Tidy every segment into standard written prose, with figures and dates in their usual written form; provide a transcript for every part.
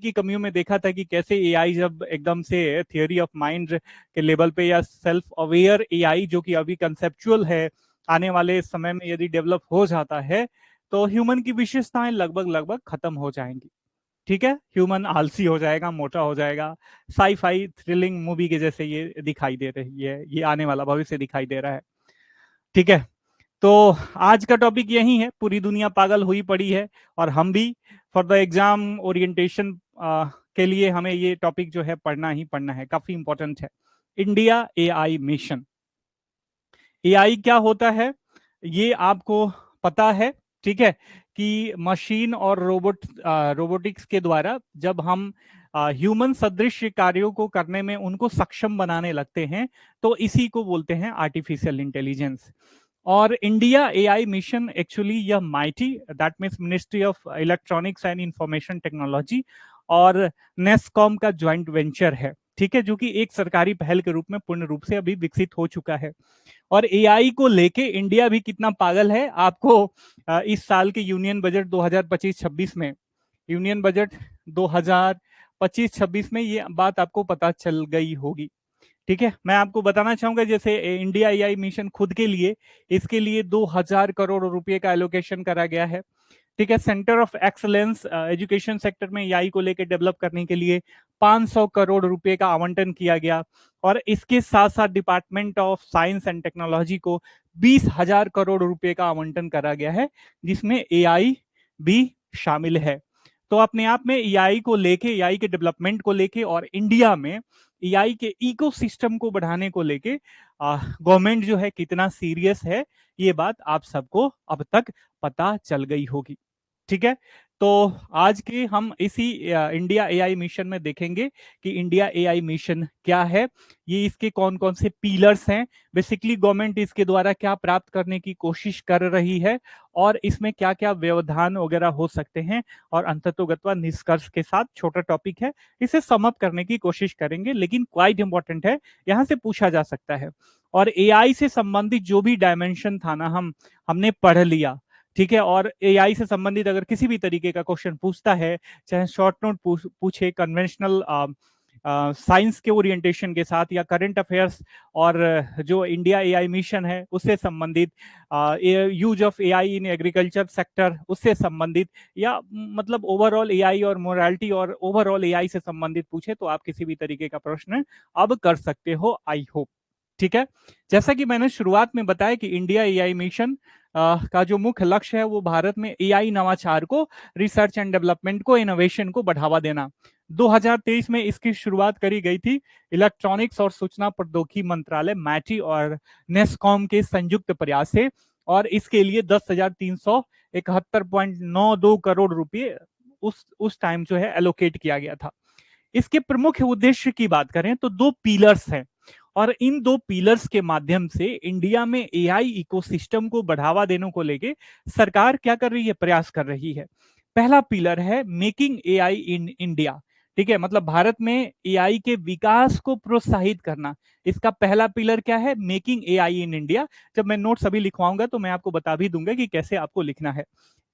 की कमियों में देखा था कि कैसे एआई जब एकदम से थियोरी ऑफ माइंड के लेवल पे या सेल्फ अवेयर एआई जो कि अभी कंसेप्चुअल है, आने वाले समय में यदि डेवलप हो जाता है तो ह्यूमन की विशेषताएं लगभग लगभग खत्म हो जाएंगी। ठीक है, ह्यूमन आलसी हो जाएगा, मोटा हो जाएगा, साई फाई थ्रिलिंग मूवी के जैसे ये दिखाई दे रही है, ये आने वाला भविष्य दिखाई दे रहा है। ठीक है, तो आज का टॉपिक यही है, पूरी दुनिया पागल हुई पड़ी है और हम भी फॉर द एग्जाम ओरिएंटेशन के लिए हमें ये टॉपिक जो है पढ़ना ही पढ़ना है, काफी इंपॉर्टेंट है। India AI mission. एआई क्या होता है ये आपको पता है, ठीक है, कि मशीन और रोबोटिक्स के द्वारा जब हम ह्यूमन सदृश कार्यों को करने में उनको सक्षम बनाने लगते हैं तो इसी को बोलते हैं आर्टिफिशियल इंटेलिजेंस। और इंडिया एआई मिशन एक्चुअली यह mighty, that means ministry of electronics and information technology और नेस्कॉम का ज्वाइंट वेंचर है, ठीक है, जो कि एक सरकारी पहल के रूप में पूर्ण रूप से अभी विकसित हो चुका है। और एआई को लेके इंडिया भी कितना पागल है आपको इस साल के यूनियन बजट 2025-26 में, यूनियन बजट 2025-26 में ये बात आपको पता चल गई होगी। ठीक है, मैं आपको बताना चाहूंगा जैसे इंडिया एआई मिशन खुद के लिए, इसके लिए 2000 करोड़ रुपए का एलोकेशन करा गया है। ठीक है, centre of excellence education sector में एआई को लेकर डेवलप करने के लिए 500 करोड़ रुपए का आवंटन किया गया। और इसके साथ साथ department of science and technology को 20,000 करोड़ रुपए का आवंटन करा गया है, जिसमें एआई भी शामिल है। तो अपने आप में एआई को लेके, एआई के डेवलपमेंट को लेके और इंडिया में एआई के इकोसिस्टम को बढ़ाने को लेके गवर्नमेंट जो है कितना सीरियस है, ये बात आप सबको अब तक पता चल गई होगी। ठीक है, तो आज के हम इसी इंडिया एआई मिशन में देखेंगे कि इंडिया एआई मिशन क्या है, ये इसके कौन कौन से पिलर्स हैं, बेसिकली गवर्नमेंट इसके द्वारा क्या प्राप्त करने की कोशिश कर रही है और इसमें क्या क्या व्यवधान वगैरह हो सकते हैं। और अंततोगत्वा निष्कर्ष के साथ, छोटा टॉपिक है, इसे समअप करने की कोशिश करेंगे, लेकिन क्वाइट इंपॉर्टेंट है, यहां से पूछा जा सकता है। और एआई से संबंधित जो भी डायमेंशन था ना, हमने पढ़ लिया। ठीक है, और एआई से संबंधित अगर किसी भी तरीके का क्वेश्चन पूछता है, चाहे शॉर्ट नोट पूछे कन्वेंशनल साइंस के ओरिएंटेशन के साथ या करंट अफेयर्स और जो इंडिया एआई मिशन है उससे संबंधित, use of AI in agriculture sector उससे संबंधित, या मतलब ओवरऑल एआई और मोरालिटी और ओवरऑल एआई से संबंधित पूछे तो आप किसी भी तरीके का प्रश्न अब कर सकते हो, आई होप। ठीक है, जैसा कि मैंने शुरुआत में बताया कि इंडिया एआई मिशन का जो मुख्य लक्ष्य है वो भारत में एआई नवाचार को, रिसर्च एंड डेवलपमेंट को, इनोवेशन को बढ़ावा देना। 2023 में इसकी शुरुआत करी गई थी इलेक्ट्रॉनिक्स और सूचना प्रौद्योगिकी मंत्रालय मैटी और नेस्कॉम के संयुक्त प्रयास से, और इसके लिए 10,371.92 करोड़ रुपए उस टाइम जो है एलोकेट किया गया था। इसके प्रमुख उद्देश्य की बात करें तो दो पिलर्स हैं, और इन दो पिलर्स के माध्यम से इंडिया में एआई इकोसिस्टम को बढ़ावा देने को लेके सरकार क्या कर रही है, प्रयास कर रही है। पहला पिलर है मेकिंग एआई इन इंडिया। ठीक है, मतलब भारत में एआई के विकास को प्रोत्साहित करना, इसका पहला पिलर क्या है, मेकिंग एआई इन इंडिया। जब मैं नोट सभी लिखवाऊंगा तो मैं आपको बता भी दूंगा कि कैसे आपको लिखना है।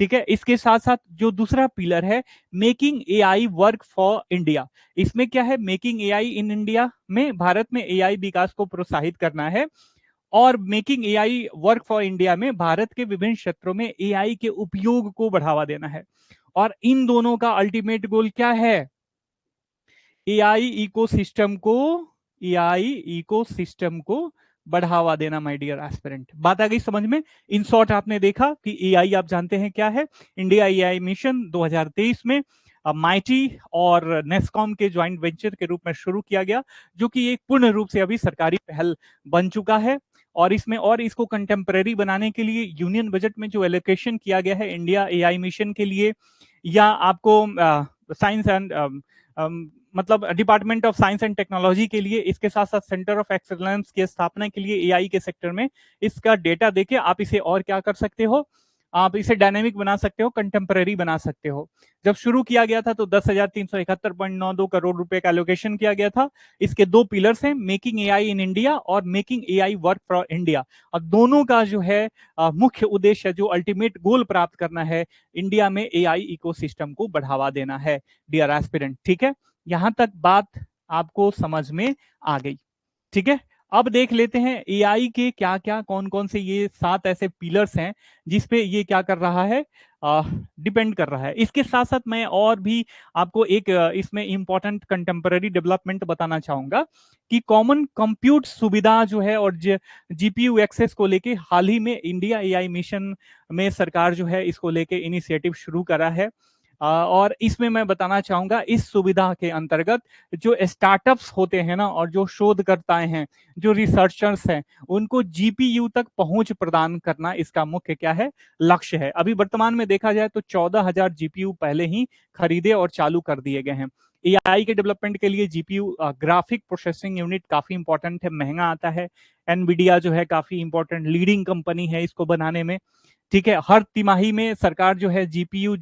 ठीक है, इसके साथ साथ जो दूसरा पिलर है making AI work for India, इसमें क्या है, मेकिंग एआई इन इंडिया में भारत में एआई विकास को प्रोत्साहित करना है, और making AI work for India में भारत के विभिन्न क्षेत्रों में एआई के उपयोग को बढ़ावा देना है। और इन दोनों का अल्टीमेट गोल क्या है, एआई इकोसिस्टम को, एआई इकोसिस्टम को बढ़ावा देना। माय डियर एस्पिरेंट, बात आ गई समझ में। इन शॉर्ट आपने देखा कि एआई आप जानते हैं क्या है। इंडिया एआई मिशन 2023 में माइटी और नेस्कॉम के ज्वाइंट वेंचर के रूप में शुरू किया गया, जो कि एक पूर्ण रूप से अभी सरकारी पहल बन चुका है। और इसमें और इसको कंटेम्परेरी बनाने के लिए यूनियन बजट में जो एलोकेशन किया गया है इंडिया एआई मिशन के लिए, या आपको साइंस एंड मतलब department of science and technology के लिए, इसके साथ साथ सेंटर ऑफ एक्सीलेंस की स्थापना के लिए एआई के सेक्टर में, इसका डेटा देके आप इसे और क्या कर सकते हो, आप इसे डायनेमिक बना सकते हो, कंटेम्पररी बना सकते हो। जब शुरू किया गया था तो 10,371.92 करोड़ रुपए का एलोकेशन किया गया था। इसके दो पिलर्स हैं, मेकिंग एआई इन इंडिया और making AI work for India. और दोनों का जो है मुख्य उद्देश्य, जो अल्टीमेट गोल प्राप्त करना है, इंडिया में एआई इकोसिस्टम को बढ़ावा देना है डियर एस्पिरेंट। ठीक है, यहां तक बात आपको समझ में आ गई। ठीक है, अब देख लेते हैं एआई के क्या क्या, कौन कौन से ये 7 ऐसे पिलर्स हैं जिसपे ये क्या कर रहा है, डिपेंड कर रहा है। इसके साथ साथ मैं और भी आपको एक इसमें इंपॉर्टेंट कंटेम्पररी डेवलपमेंट बताना चाहूंगा कि कॉमन कंप्यूट सुविधा जो है और जीपीयू एक्सेस को लेके हाल ही में इंडिया एआई मिशन में सरकार जो है इसको लेके इनिशिएटिव शुरू करा है। और इसमें मैं बताना चाहूंगा, इस सुविधा के अंतर्गत जो स्टार्टअप्स होते हैं ना, और जो शोधकर्ताएं हैं, जो रिसर्चर्स हैं, उनको जीपीयू तक पहुंच प्रदान करना इसका मुख्य क्या है, लक्ष्य है। अभी वर्तमान में देखा जाए तो 14,000 जीपीयू पहले ही खरीदे और चालू कर दिए गए हैं। एआई के डेवलपमेंट के लिए जीपीयू ग्राफिक प्रोसेसिंग यूनिट काफी इंपॉर्टेंट है, महंगा आता है। एनवीडिया जो है काफी इंपॉर्टेंट लीडिंग कंपनी है इसको बनाने में। ठीक है, हर तिमाही में सरकार जो है जीपीयू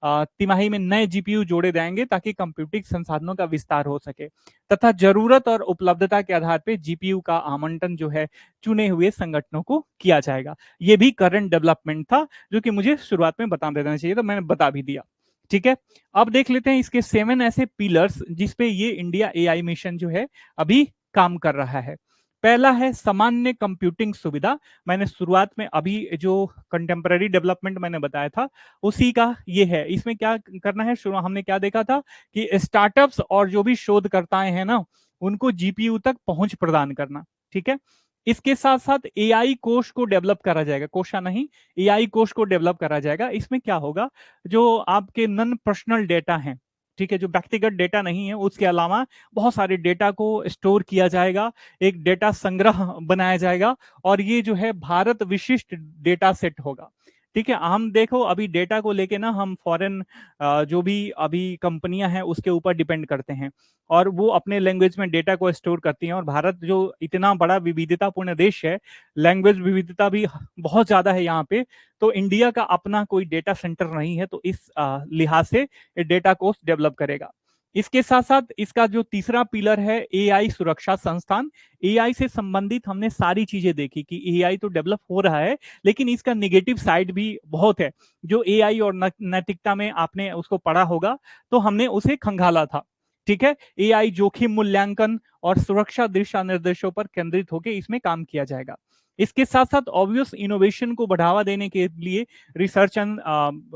तिमाही में नए जीपीयू जोड़े जाएंगे ताकि कंप्यूटिंग संसाधनों का विस्तार हो सके, तथा जरूरत और उपलब्धता के आधार पर जीपीयू का आवंटन जो है चुने हुए संगठनों को किया जाएगा। ये भी करंट डेवलपमेंट था जो कि मुझे शुरुआत में बता देना चाहिए, तो मैंने बता भी दिया। ठीक है, अब देख लेते हैं इसके 7 ऐसे पिलर्स जिसपे ये इंडिया एआई मिशन जो है अभी काम कर रहा है। पहला है सामान्य कंप्यूटिंग सुविधा। मैंने शुरुआत में अभी जो कंटेम्पररी डेवलपमेंट मैंने बताया था उसी का ये है। इसमें क्या करना है, शुरू हमने क्या देखा था कि स्टार्टअप्स और जो भी शोधकर्ताएं हैं ना, उनको जीपीयू तक पहुंच प्रदान करना। ठीक है, इसके साथ साथ एआई कोष को डेवलप करा जाएगा, कोषा नहीं, एआई कोष को डेवलप करा जाएगा। इसमें क्या होगा, जो आपके नॉन पर्सनल डेटा हैं, ठीक है, जो व्यक्तिगत डेटा नहीं है, उसके अलावा बहुत सारे डेटा को स्टोर किया जाएगा, एक डेटा संग्रह बनाया जाएगा, और ये जो है भारत विशिष्ट डेटा सेट होगा। ठीक है, हम देखो अभी डेटा को लेके ना हम फॉरेन जो भी अभी कंपनियां हैं उसके ऊपर डिपेंड करते हैं, और वो अपने लैंग्वेज में डेटा को स्टोर करती हैं। और भारत जो इतना बड़ा विविधतापूर्ण देश है, लैंग्वेज विविधता भी बहुत ज्यादा है यहाँ पे, तो इंडिया का अपना कोई डेटा सेंटर नहीं है, तो इस लिहाज से डेटा को डेवलप करेगा। इसके साथ साथ इसका जो तीसरा पिलर है एआई सुरक्षा संस्थान। एआई से संबंधित हमने सारी चीजें देखी कि एआई तो डेवलप हो रहा है, लेकिन इसका निगेटिव साइड भी बहुत है। जो एआई और नैतिकता में आपने उसको पढ़ा होगा, तो हमने उसे खंगाला था। ठीक है, एआई जोखिम मूल्यांकन और सुरक्षा दिशा निर्देशों पर केंद्रित होकर इसमें काम किया जाएगा। इसके साथ साथ ऑब्वियस इनोवेशन को बढ़ावा देने के लिए रिसर्च एंड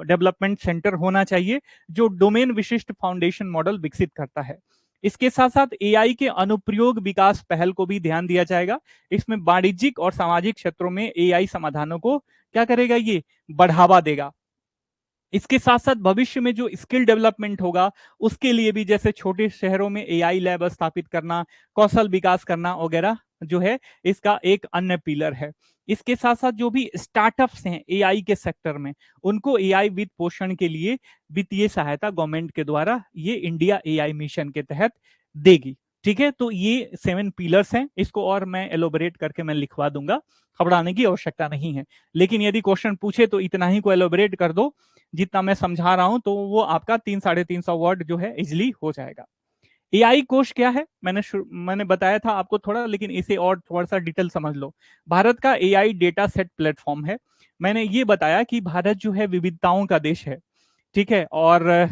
डेवलपमेंट सेंटर होना चाहिए, जो डोमेन विशिष्ट फाउंडेशन मॉडल विकसित करता है। इसके साथ साथ एआई के अनुप्रयोग विकास पहल को भी ध्यान दिया जाएगा। इसमें वाणिज्यिक और सामाजिक क्षेत्रों में एआई समाधानों को क्या करेगा, ये बढ़ावा देगा। इसके साथ साथ भविष्य में जो स्किल डेवलपमेंट होगा उसके लिए भी, जैसे छोटे शहरों में एआई लैब स्थापित करना, कौशल विकास करना वगैरह जो है, इसका एक अन्य पिलर है। इसके साथ साथ जो भी स्टार्टअप्स हैं एआई के सेक्टर में, उनको एआई वित्त पोषण के लिए वित्तीय सहायता गवर्नमेंट के द्वारा ये इंडिया एआई मिशन के तहत देगी। ठीक है, तो ये 7 पिलर्स हैं, इसको और मैं एलोबरेट करके मैं लिखवा दूंगा, घबराने की आवश्यकता नहीं है। लेकिन यदि क्वेश्चन पूछे तो इतना ही को एलोबरेट कर दो, जितना मैं समझा रहा हूं, तो वो आपका 300-350 वर्ड जो है इजिली हो जाएगा। एआई कोष क्या है, मैंने बताया था आपको थोड़ा, लेकिन इसे और थोड़ा सा डिटेल समझ लो। भारत का एआई डेटा सेट प्लेटफॉर्म है। मैंने ये बताया कि भारत जो है विविधताओं का देश है। ठीक है, और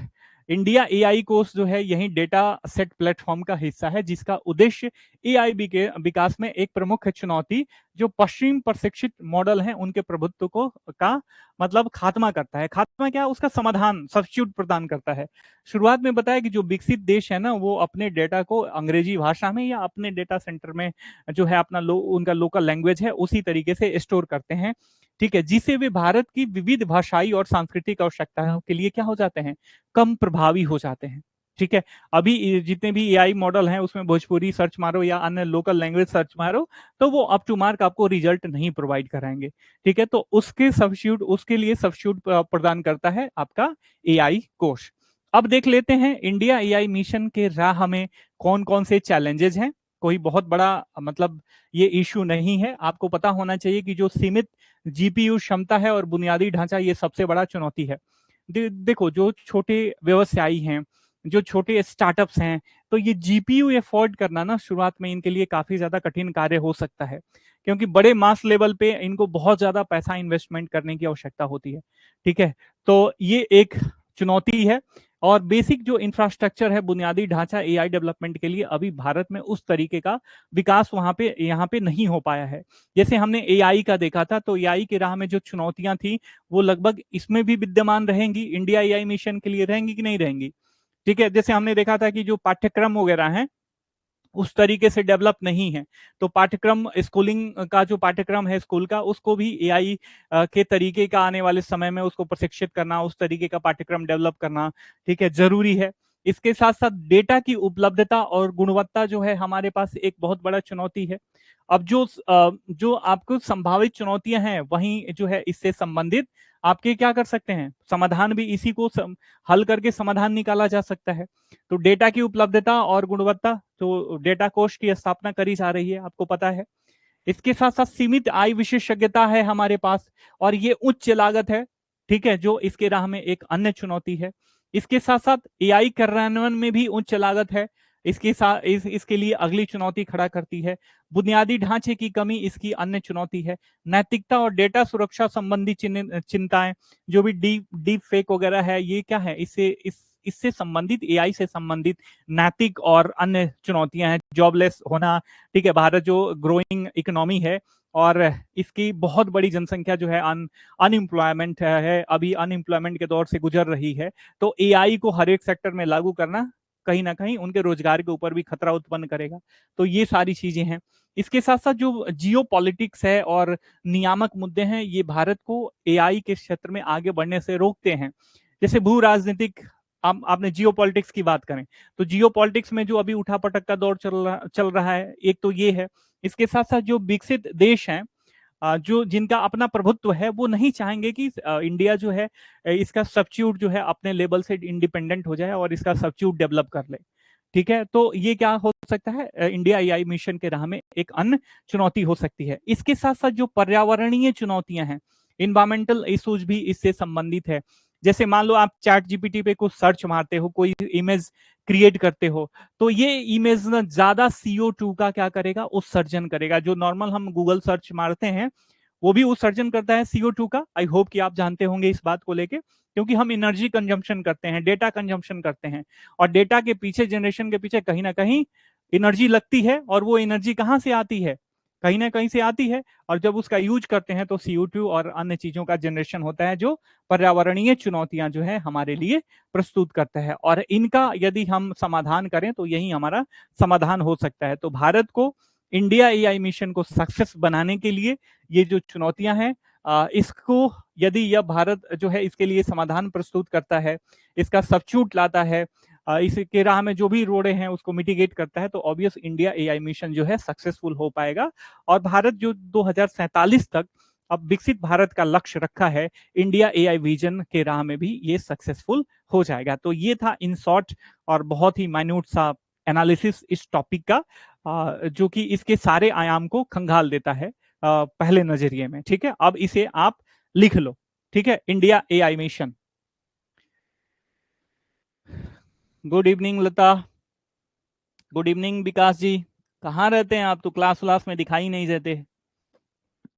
इंडिया एआई कोर्स जो है यही डेटा सेट प्लेटफॉर्म का हिस्सा है, जिसका उद्देश्य एआई के विकास में एक प्रमुख चुनौती, जो पश्चिम प्रशिक्षित मॉडल हैं उनके प्रभुत्व को का मतलब खात्मा करता है। खात्मा क्या, उसका समाधान, सब्स्टिट्यूट प्रदान करता है। शुरुआत में बताया कि जो विकसित देश है ना, वो अपने डेटा को अंग्रेजी भाषा में या अपने डेटा सेंटर में जो है अपना उनका लोकल लैंग्वेज है उसी तरीके से स्टोर करते हैं। ठीक है, जिससे वे भारत की विविध भाषाई और सांस्कृतिक आवश्यकताओं के लिए क्या हो जाते हैं, कम प्रभावी हो जाते हैं। ठीक है, अभी जितने भी एआई मॉडल हैं उसमें भोजपुरी सर्च मारो या अन्य लोकल लैंग्वेज सर्च मारो, तो वो अप टू मार्क आपको रिजल्ट नहीं प्रोवाइड कराएंगे। ठीक है, तो उसके लिए सब्स्टिट्यूट प्रदान करता है आपका एआई कोष। अब देख लेते हैं इंडिया एआई मिशन के राह में कौन कौन से चैलेंजेस हैं। कोई बहुत बड़ा मतलब ये इशू नहीं है, आपको पता होना चाहिए कि जो सीमित जीपीयू क्षमता है और बुनियादी ढांचा, ये सबसे बड़ा चुनौती है। देखो, जो छोटे व्यवसायी हैं, जो छोटे स्टार्टअप्स हैं, तो ये जीपीयू अफोर्ड करना ना शुरुआत में इनके लिए काफी ज्यादा कठिन कार्य हो सकता है, क्योंकि बड़े मास लेवल पे इनको बहुत ज्यादा पैसा इन्वेस्टमेंट करने की आवश्यकता होती है। ठीक है, तो ये एक चुनौती है। और बेसिक जो इंफ्रास्ट्रक्चर है, बुनियादी ढांचा एआई डेवलपमेंट के लिए, अभी भारत में उस तरीके का विकास वहां पे यहाँ पे नहीं हो पाया है। जैसे हमने एआई का देखा था, तो एआई की राह में जो चुनौतियां थी वो लगभग इसमें भी विद्यमान रहेंगी, इंडिया एआई मिशन के लिए रहेंगी कि नहीं रहेंगी। ठीक है, जैसे हमने देखा था कि जो पाठ्यक्रम वगैरह हैं उस तरीके से डेवलप नहीं है, तो पाठ्यक्रम, स्कूलिंग का जो पाठ्यक्रम है स्कूल का, उसको भी एआई के तरीके का आने वाले समय में उसको प्रशिक्षित करना, उस तरीके का पाठ्यक्रम डेवलप करना, ठीक है, जरूरी है। इसके साथ साथ डेटा की उपलब्धता और गुणवत्ता जो है हमारे पास एक बहुत बड़ा चुनौती है। अब जो आपको संभावित चुनौतियां हैं, वहीं जो है इससे संबंधित आपके क्या कर सकते हैं, समाधान भी इसी को हल करके समाधान निकाला जा सकता है। तो डेटा की उपलब्धता और गुणवत्ता, तो डेटा कोष की स्थापना करी जा रही है, आपको पता है। इसके साथ साथ सीमित आय विशेषज्ञता है हमारे पास, और ये उच्च लागत है, ठीक है, जो इसके राह में एक अन्य चुनौती है। इसके साथ साथ एआई कार्यान्वयन में भी उच्च लागत है, इसके साथ इसके लिए अगली चुनौती खड़ा करती है। बुनियादी ढांचे की कमी इसकी अन्य चुनौती है। नैतिकता और डेटा सुरक्षा संबंधी चिंताएं, जो भी डीप फेक वगैरह है, ये क्या है, इससे संबंधित, एआई से संबंधित नैतिक और अन्य चुनौतियां हैं। जॉबलेस होना, ठीक है, भारत जो ग्रोइंग इकोनॉमी है और इसकी बहुत बड़ी जनसंख्या जो है अनएम्प्लॉयमेंट है, अभी अनएम्प्लॉयमेंट के दौर से गुजर रही है। तो एआई को हर एक सेक्टर में लागू करना कहीं ना कहीं उनके रोजगार के ऊपर भी खतरा उत्पन्न करेगा। तो ये सारी चीजें हैं। इसके साथ साथ जो जियो पॉलिटिक्स है और नियामक मुद्दे हैं, ये भारत को एआई के क्षेत्र में आगे बढ़ने से रोकते हैं। जैसे भू राजनीतिक, आपने जियो पॉलिटिक्स की बात करें, तो जियो पॉलिटिक्स में जो अभी उठापटक का दौर चल रहा है, एक तो ये है। इसके साथ साथ जो विकसित देश हैं, जो जिनका अपना प्रभुत्व है, वो नहीं चाहेंगे कि इंडिया जो है इसका सब्स्टिट्यूट जो है अपने लेवल से इंडिपेंडेंट हो जाए और इसका सब्स्टिट्यूट डेवलप कर ले। ठीक है, तो ये क्या हो सकता है, इंडिया एआई मिशन के राह में एक अन्य चुनौती हो सकती है। इसके साथ साथ जो पर्यावरणीय चुनौतियां हैं, इन्वायरमेंटल इश्यूज भी इससे संबंधित है। जैसे मान लो आप चैट जीपीटी पे कुछ सर्च मारते हो, कोई इमेज क्रिएट करते हो, तो ये इमेज ना ज्यादा CO2 का क्या करेगा, उत्सर्जन करेगा। जो नॉर्मल हम गूगल सर्च मारते हैं, वो भी उत्सर्जन करता है CO2 का। आई होप कि आप जानते होंगे इस बात को लेके, क्योंकि हम एनर्जी कंजम्पशन करते हैं, डेटा कंजम्पशन करते हैं, और डेटा के पीछे, जनरेशन के पीछे कहीं ना कहीं एनर्जी लगती है, और वो एनर्जी कहाँ से आती है, कहीं ना कहीं से आती है। और जब उसका यूज करते हैं तो CO2 और अन्य चीजों का जनरेशन होता है, जो पर्यावरणीय चुनौतियां जो है हमारे लिए प्रस्तुत करता है। और इनका यदि हम समाधान करें तो यही हमारा समाधान हो सकता है। तो भारत को इंडिया एआई मिशन को सक्सेस बनाने के लिए ये जो चुनौतियां हैं, इसको यदि यह भारत जो है इसके लिए समाधान प्रस्तुत करता है, इसका सब्स्टिट्यूट लाता है, इसके राह में जो भी रोड़े हैं उसको मिटिगेट करता है, तो ऑब्वियस इंडिया एआई मिशन जो है सक्सेसफुल हो पाएगा। और भारत जो 2047 तक अब विकसित भारत का लक्ष्य रखा है, इंडिया एआई विजन के राह में भी ये सक्सेसफुल हो जाएगा। तो ये था इन शॉर्ट और बहुत ही माइन्यूट सा एनालिसिस इस टॉपिक का, जो कि इसके सारे आयाम को खंगाल देता है पहले नजरिए में। ठीक है, अब इसे आप लिख लो। ठीक है, India AI mission. Good evening Lata, good evening Vikas ji. कहाँ रहते हैं आप, तो क्लास व्लास में दिखाई नहीं देते।